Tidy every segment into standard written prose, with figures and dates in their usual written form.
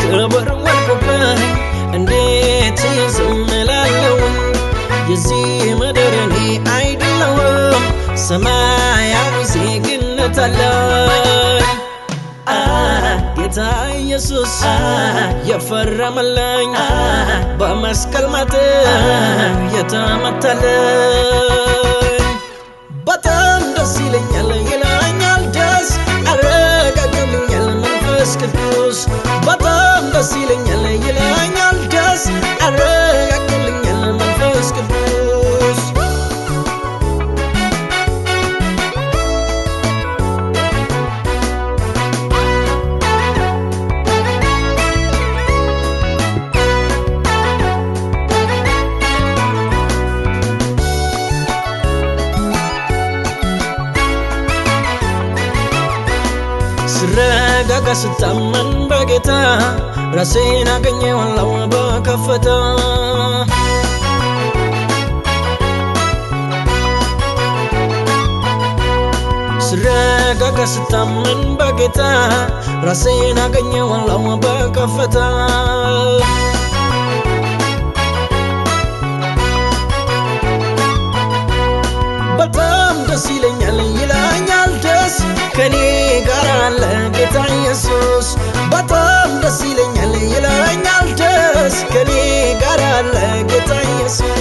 ክብር ወድቆብኝ እንዴት ዝም እላለሁ የዚህ ምድር እኔ አይደለሁም ሰማያዊ ዜግነት አለኝ ጌታ ኢየሱስ የፈረመልኝ በመስቀል ማተብ የተመታልኝ በጣም ደስ ይለኛል ይለኛል ደስ አረጋግልኛል መንፈስ ቅዱስ በጣም ደስ ይለኛል ይለኛል ደስ አረጋግልኛል መንፈስ ቅዱስ ስረጋጋ ስታመን በጌታ ራሴን አገኘዋለሁ በከፍታ ስረጋጋ ስታመን በጌታ ራሴን አገኘዋለሁ በከፍታ በጣም ደስ ይለኛል ይለኛል ደስ ከኔ ጋር አለ ጌታ ኢየሱስ በጣም ደስ ይለኛል ይለኛል ደስ ከኔ ጋር አለ ጌታ ኢየሱስ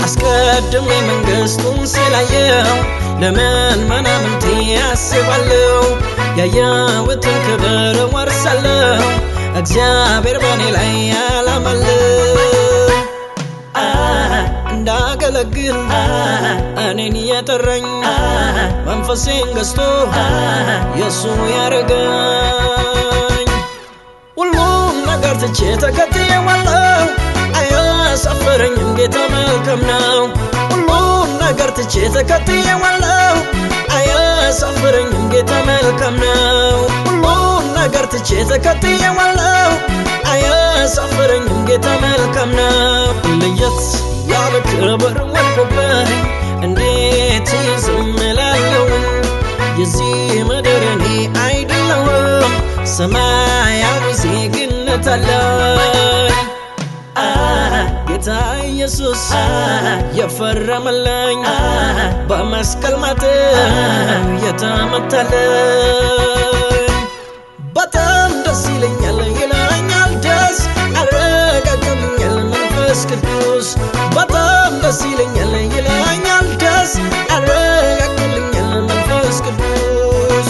አስቀድሜ መንግሥቱን ስላየው ለምን ምናምንቴ አስባለሁ ያየሁትን ክብር ወርሳለሁ እግዚአብሔር በኔ ላይ ያላማለው እንዳገለግል እኔን የጠራኝ መንፈሴን ገዝቶ የሱ ያረገኝ ሁሉም ነገር ትቼ ተከትዬዋለሁ አያሳፍረኝም ጌታ መልካም ነው ሁሉም ነገር ትቼ ተከትዬዋለሁ አያሳፍረኝም ጌታ መልካም ነው ሁሉም ነገር ትቼ ተከትዬዋለሁ አያሳፍረኝም ጌታ መልካም ነው ለየት ያለ ክብር ወድቆብኝ እንዴት ዝም እላለሁ የዚህ ምድር እኔ አይደለሁም ሰማያዊ ዜግነት አለኝ ጌታ ኢየሱስ የፈረመልኝ በመስቀል ማተብ የተመታልኝ በጣም ደስ ይለኛል ይለኛል ደስ አረጋግልኛል መንፈስ ቅዱስ በጣም ደስ ይለኛል ይለኛል ደስ አረጋግልኛል መንፈስ ቅዱስ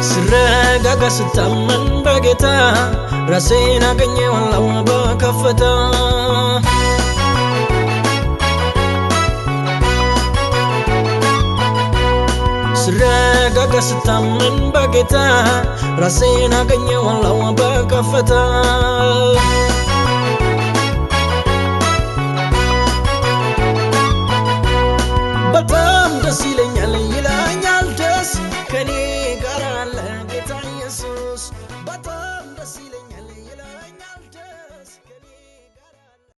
ስረጋጋ ስታመን በጌታ ራሴን አገኘዋለሁ በከፍታ ስረጋጋ ስታመን በጌታ ራሴን አገኘዋለሁ በከፍታ በጣም ደስ ይለኛል ይለኛል ደስ ከኔ ጋር አለ ጌታ ኢየሱስ በጣም ደስ ይለኛል